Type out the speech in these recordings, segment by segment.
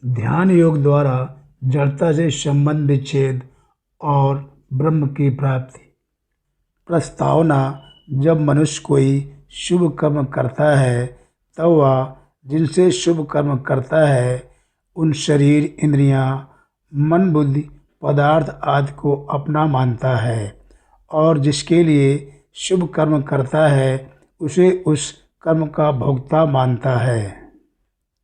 ध्यान योग द्वारा जड़ता से संबंध विच्छेद और ब्रह्म की प्राप्ति। प्रस्तावना: जब मनुष्य कोई शुभ कर्म करता है तब वह जिनसे शुभ कर्म करता है उन शरीर, इंद्रियां, मन, बुद्धि, पदार्थ आदि को अपना मानता है और जिसके लिए शुभ कर्म करता है उसे उस कर्म का भोक्ता मानता है।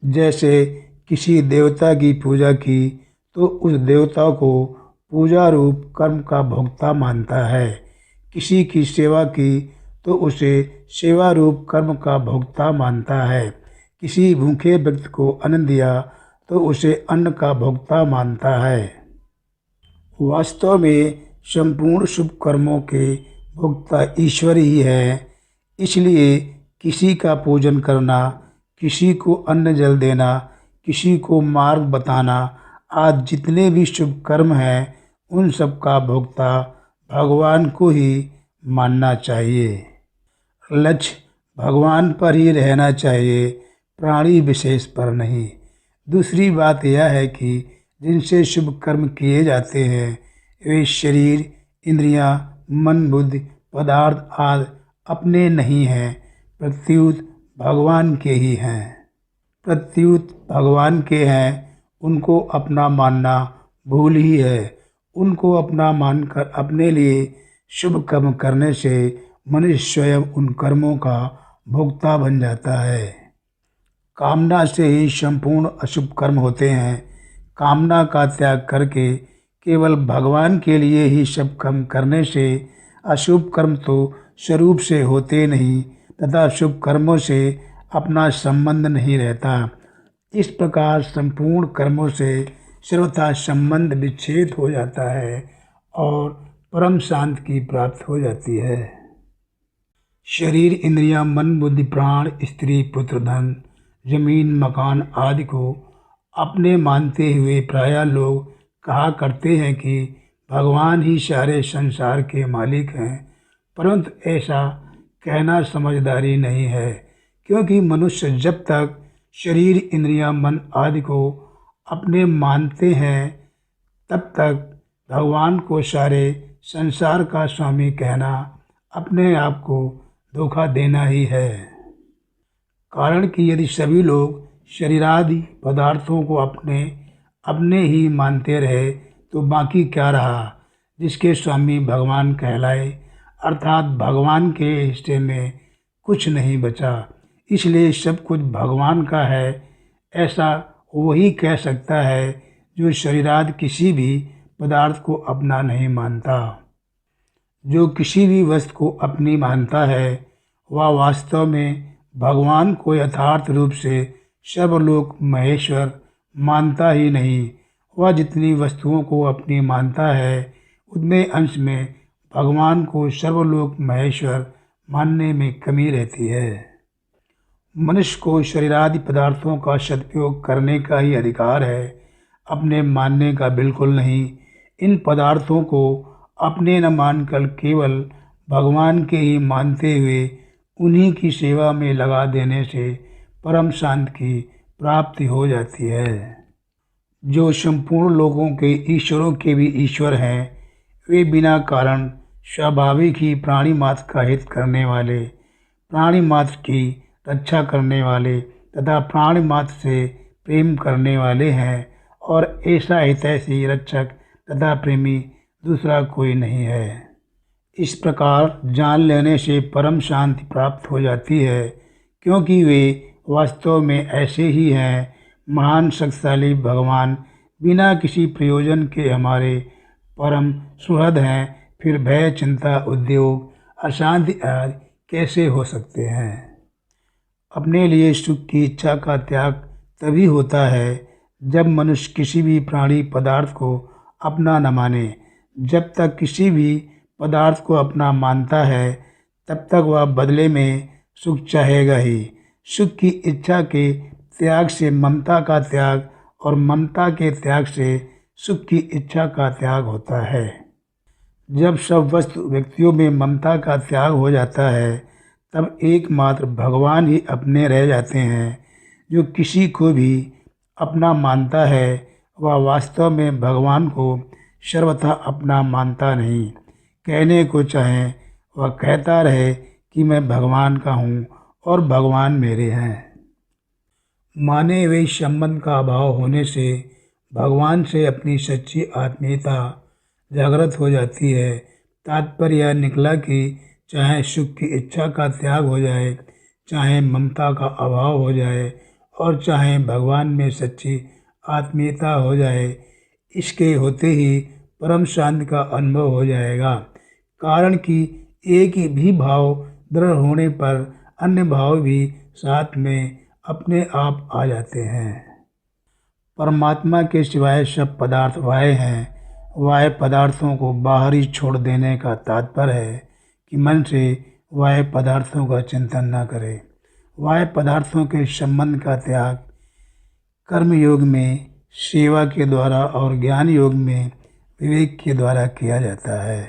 जैसे किसी देवता की पूजा की तो उस देवता को पूजा रूप कर्म का भोक्ता मानता है। किसी की सेवा की तो उसे सेवा रूप कर्म का भोक्ता मानता है। किसी भूखे व्यक्ति को अन्न दिया तो उसे अन्न का भोक्ता मानता है। वास्तव में संपूर्ण शुभ कर्मों के भोक्ता ईश्वर ही है। इसलिए किसी का पूजन करना, किसी को अन्न जल देना, किसी को मार्ग बताना आदि जितने भी शुभ कर्म हैं उन सब का भोक्ता भगवान को ही मानना चाहिए। लक्ष्य भगवान पर ही रहना चाहिए, प्राणी विशेष पर नहीं। दूसरी बात यह है कि जिनसे शुभ कर्म किए जाते हैं वे शरीर, इंद्रियां, मन, बुद्धि, पदार्थ आदि अपने नहीं हैं, प्रत्युत भगवान के ही हैं। प्रत्युत भगवान के हैं, उनको अपना मानना भूल ही है। उनको अपना मानकर अपने लिए शुभ कर्म करने से मनुष्य स्वयं उन कर्मों का भोक्ता बन जाता है। कामना से ही संपूर्ण अशुभ कर्म होते हैं। कामना का त्याग करके केवल भगवान के लिए ही शुभ कर्म करने से अशुभ कर्म तो स्वरूप से होते नहीं तथा शुभ कर्मों से अपना संबंध नहीं रहता। इस प्रकार संपूर्ण कर्मों से सर्वथा संबंध विच्छेद हो जाता है और परम शांति की प्राप्ति हो जाती है। शरीर, इंद्रियां, मन, बुद्धि, प्राण, स्त्री, पुत्र, धन, जमीन, मकान आदि को अपने मानते हुए प्रायः लोग कहा करते हैं कि भगवान ही सारे संसार के मालिक हैं, परंतु ऐसा कहना समझदारी नहीं है, क्योंकि मनुष्य जब तक शरीर, इंद्रियां, मन आदि को अपने मानते हैं तब तक भगवान को सारे संसार का स्वामी कहना अपने आप को धोखा देना ही है। कारण कि यदि सभी लोग शरीरादि पदार्थों को अपने ही मानते रहे तो बाकी क्या रहा जिसके स्वामी भगवान कहलाए, अर्थात भगवान के हिस्से में कुछ नहीं बचा। इसलिए सब कुछ भगवान का है ऐसा वही कह सकता है जो शरीरादि किसी भी पदार्थ को अपना नहीं मानता। जो किसी भी वस्तु को अपनी मानता है वह वास्तव में भगवान को यथार्थ रूप से सर्वलोक महेश्वर मानता ही नहीं। वह जितनी वस्तुओं को अपनी मानता है उतने अंश में भगवान को सर्वलोक महेश्वर मानने में कमी रहती है। मनुष्य को शरीरादि पदार्थों का सदुपयोग करने का ही अधिकार है, अपने मानने का बिल्कुल नहीं। इन पदार्थों को अपने न मानकर केवल भगवान के ही मानते हुए उन्हीं की सेवा में लगा देने से परम शांति की प्राप्ति हो जाती है। जो संपूर्ण लोगों के ईश्वरों के भी ईश्वर हैं वे बिना कारण स्वाभाविक ही प्राणी मात्र का हित करने वाले, प्राणी मात्र की रक्षा करने वाले तथा प्राणी मात्र से प्रेम करने वाले हैं और ऐसा हितैषी रक्षक तथा प्रेमी दूसरा कोई नहीं है। इस प्रकार जान लेने से परम शांति प्राप्त हो जाती है, क्योंकि वे वास्तव में ऐसे ही हैं। महान शक्तिशाली भगवान बिना किसी प्रयोजन के हमारे परम सुहृद हैं, फिर भय, चिंता, उद्योग, अशांति आदि कैसे हो सकते हैं। अपने लिए सुख की इच्छा का त्याग तभी होता है जब मनुष्य किसी भी प्राणी पदार्थ को अपना न माने। जब तक किसी भी पदार्थ को अपना मानता है तब तक वह बदले में सुख चाहेगा ही। सुख की इच्छा के त्याग से ममता का त्याग और ममता के त्याग से सुख की इच्छा का त्याग होता है। जब सब वस्तु व्यक्तियों में ममता का त्याग हो जाता है तब एकमात्र भगवान ही अपने रह जाते हैं, जो किसी को भी अपना मानता है वह वास्तव में भगवान को सर्वथा अपना मानता नहीं। कहने को चाहे वह कहता रहे कि मैं भगवान का हूँ और भगवान मेरे हैं। माने हुए संबंध का अभाव होने से भगवान से अपनी सच्ची आत्मीयता जागृत हो जाती है। तात्पर्य यह निकला कि चाहे सुख की इच्छा का त्याग हो जाए, चाहे ममता का अभाव हो जाए और चाहे भगवान में सच्ची आत्मीयता हो जाए, इसके होते ही परम शांति का अनुभव हो जाएगा। कारण कि एक ही भी भाव दृढ़ होने पर अन्य भाव भी साथ में अपने आप आ जाते हैं। परमात्मा के सिवाय सब पदार्थ वाह्य हैं। वाह्य पदार्थों को बाहर ही छोड़ देने का तात्पर्य है कि मन से वाह्य पदार्थों का चिंतन न करे। वाह्य पदार्थों के संबंध का त्याग कर्म योग में सेवा के द्वारा और ज्ञान योग में विवेक के द्वारा किया जाता है।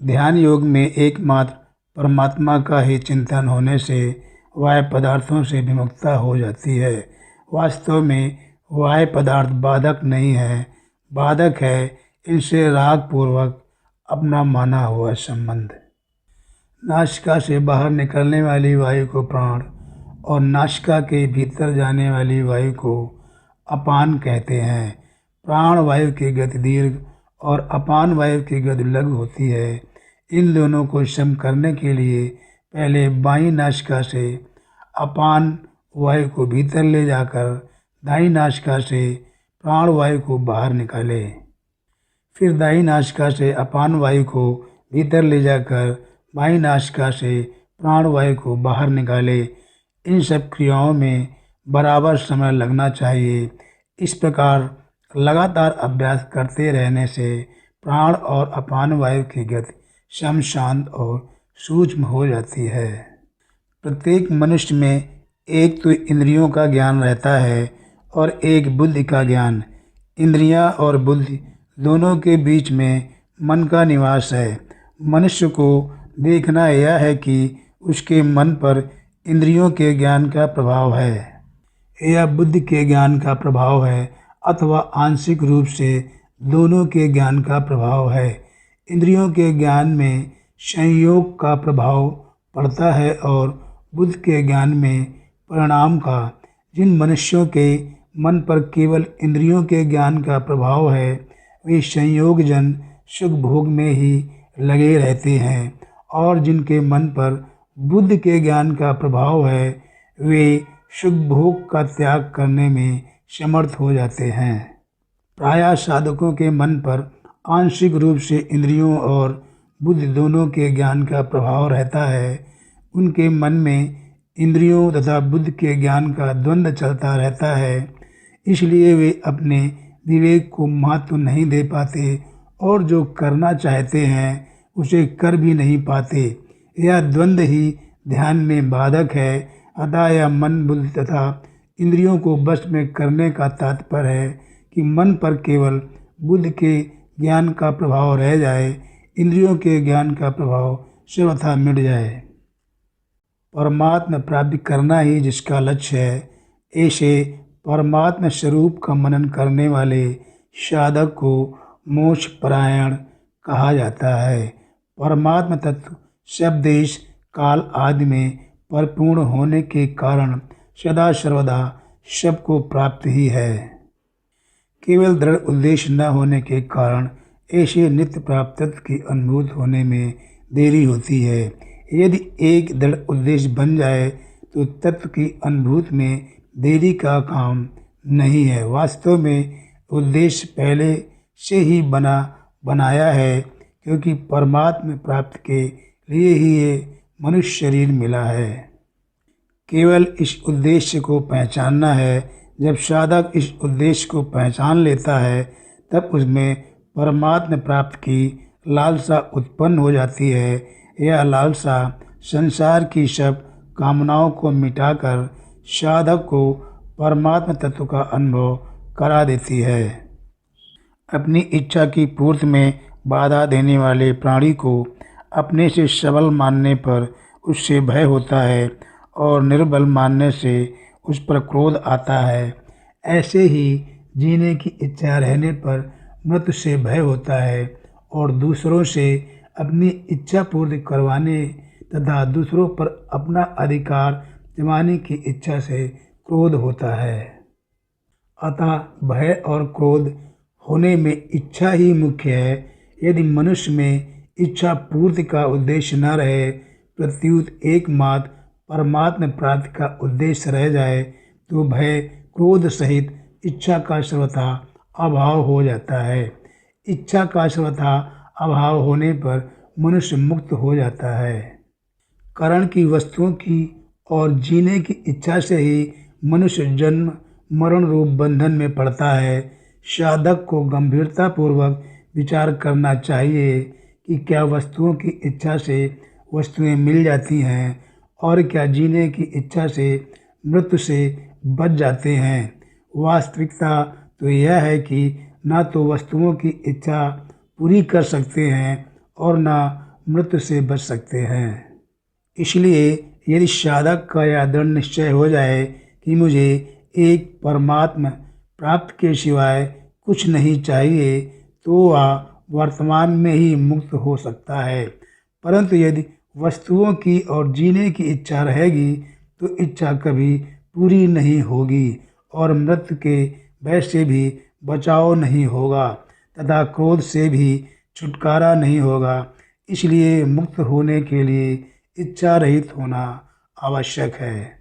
ध्यान योग में एकमात्र परमात्मा का ही चिंतन होने से वाह्य पदार्थों से विमुक्तता हो जाती है। वास्तव में वाह्य पदार्थ बाधक नहीं है, बाधक है इनसे राग पूर्वक अपना माना हुआ संबंध। नासिका से बाहर निकलने वाली वायु को प्राण और नासिका के भीतर जाने वाली वायु को अपान कहते हैं। प्राण वायु की गति दीर्घ और अपान वायु की गति लघु होती है। इन दोनों को सम करने के लिए पहले बाईं नासिका से अपान वायु को भीतर ले जाकर दाईं नासिका से प्राण वायु को बाहर निकाले। फिर दाईं नासिका से अपान वायु को भीतर ले जाकर बाईं नासिका से प्राण वायु को बाहर निकाले। इन सब क्रियाओं में बराबर समय लगना चाहिए। इस प्रकार लगातार अभ्यास करते रहने से प्राण और अपान वायु की गति सम, शांत और सूक्ष्म हो जाती है। प्रत्येक मनुष्य में एक तो इंद्रियों का ज्ञान रहता है और एक बुद्धि का ज्ञान। इंद्रियां और बुद्धि दोनों के बीच में मन का निवास है। मनुष्य को देखना यह है कि उसके मन पर इंद्रियों के ज्ञान का प्रभाव है या बुद्धि के ज्ञान का प्रभाव है अथवा आंशिक रूप से दोनों के ज्ञान का प्रभाव है। इंद्रियों के ज्ञान में संयोग का प्रभाव पड़ता है और बुद्धि के ज्ञान में परिणाम का। जिन मनुष्यों के मन पर केवल इंद्रियों के ज्ञान का प्रभाव है वे संयोगजन सुख भोग में ही लगे रहते हैं और जिनके मन पर बुद्धि के ज्ञान का प्रभाव है वे सुख भोग का त्याग करने में समर्थ हो जाते हैं। प्रायः साधकों के मन पर आंशिक रूप से इंद्रियों और बुद्धि दोनों के ज्ञान का प्रभाव रहता है। उनके मन में इंद्रियों तथा बुद्धि के ज्ञान का द्वंद्व चलता रहता है, इसलिए वे अपने विवेक को महत्व नहीं दे पाते और जो करना चाहते हैं उसे कर भी नहीं पाते। यह द्वंद्व ही ध्यान में बाधक है। अतः यह मन, बुद्धि तथा इंद्रियों को वश में करने का तात्पर्य है कि मन पर केवल बुद्धि के ज्ञान का प्रभाव रह जाए, इंद्रियों के ज्ञान का प्रभाव सर्वथा मिट जाए। परमात्मा प्राप्ति करना ही जिसका लक्ष्य है, ऐसे परमात्मा स्वरूप का मनन करने वाले साधक को मोक्ष परायण कहा जाता है। परमात्मा तत्व सब देश काल आदि में परिपूर्ण होने के कारण सदा सर्वदा सबको प्राप्त ही है। केवल दृढ़ उद्देश्य न होने के कारण ऐसे नित्य प्राप्त तत्व की अनुभूति होने में देरी होती है। यदि एक दृढ़ उद्देश्य बन जाए तो तत्व की अनुभूति में देरी का काम नहीं है। वास्तव में उद्देश्य पहले से ही बनाया है, क्योंकि परमात्मा प्राप्ति के लिए ही ये मनुष्य शरीर मिला है। केवल इस उद्देश्य को पहचानना है। जब साधक इस उद्देश्य को पहचान लेता है तब उसमें परमात्मा प्राप्ति की लालसा उत्पन्न हो जाती है। यह लालसा संसार की सब कामनाओं को मिटाकर साधक को परमात्मा तत्व का अनुभव करा देती है। अपनी इच्छा की पूर्ति में बाधा देने वाले प्राणी को अपने से सबल मानने पर उससे भय होता है और निर्बल मानने से उस पर क्रोध आता है। ऐसे ही जीने की इच्छा रहने पर मृत्यु से भय होता है और दूसरों से अपनी इच्छा पूर्ति करवाने तथा दूसरों पर अपना अधिकार जमाने की इच्छा से क्रोध होता है। अतः भय और क्रोध होने में इच्छा ही मुख्य है। यदि मनुष्य में इच्छा पूर्ति का उद्देश्य न रहे, प्रत्युत एकमात्र परमात्मा प्राप्ति का उद्देश्य रह जाए, तो भय क्रोध सहित इच्छा का सर्वथा अभाव हो जाता है। इच्छा का सर्वथा अभाव होने पर मनुष्य मुक्त हो जाता है। करण की वस्तुओं की और जीने की इच्छा से ही मनुष्य जन्म मरण रूप बंधन में पड़ता है। साधक को गंभीरतापूर्वक विचार करना चाहिए कि क्या वस्तुओं की इच्छा से वस्तुएं मिल जाती हैं और क्या जीने की इच्छा से मृत्यु से बच जाते हैं। वास्तविकता तो यह है कि ना तो वस्तुओं की इच्छा पूरी कर सकते हैं और ना मृत्यु से बच सकते हैं। इसलिए यदि साधक का यह दृढ़ निश्चय हो जाए कि मुझे एक परमात्मा प्राप्त के सिवाय कुछ नहीं चाहिए, तो वह वर्तमान में ही मुक्त हो सकता है। परंतु यदि वस्तुओं की और जीने की इच्छा रहेगी तो इच्छा कभी पूरी नहीं होगी और मृत्यु के भय से भी बचाव नहीं होगा तथा क्रोध से भी छुटकारा नहीं होगा। इसलिए मुक्त होने के लिए इच्छा रहित होना आवश्यक है।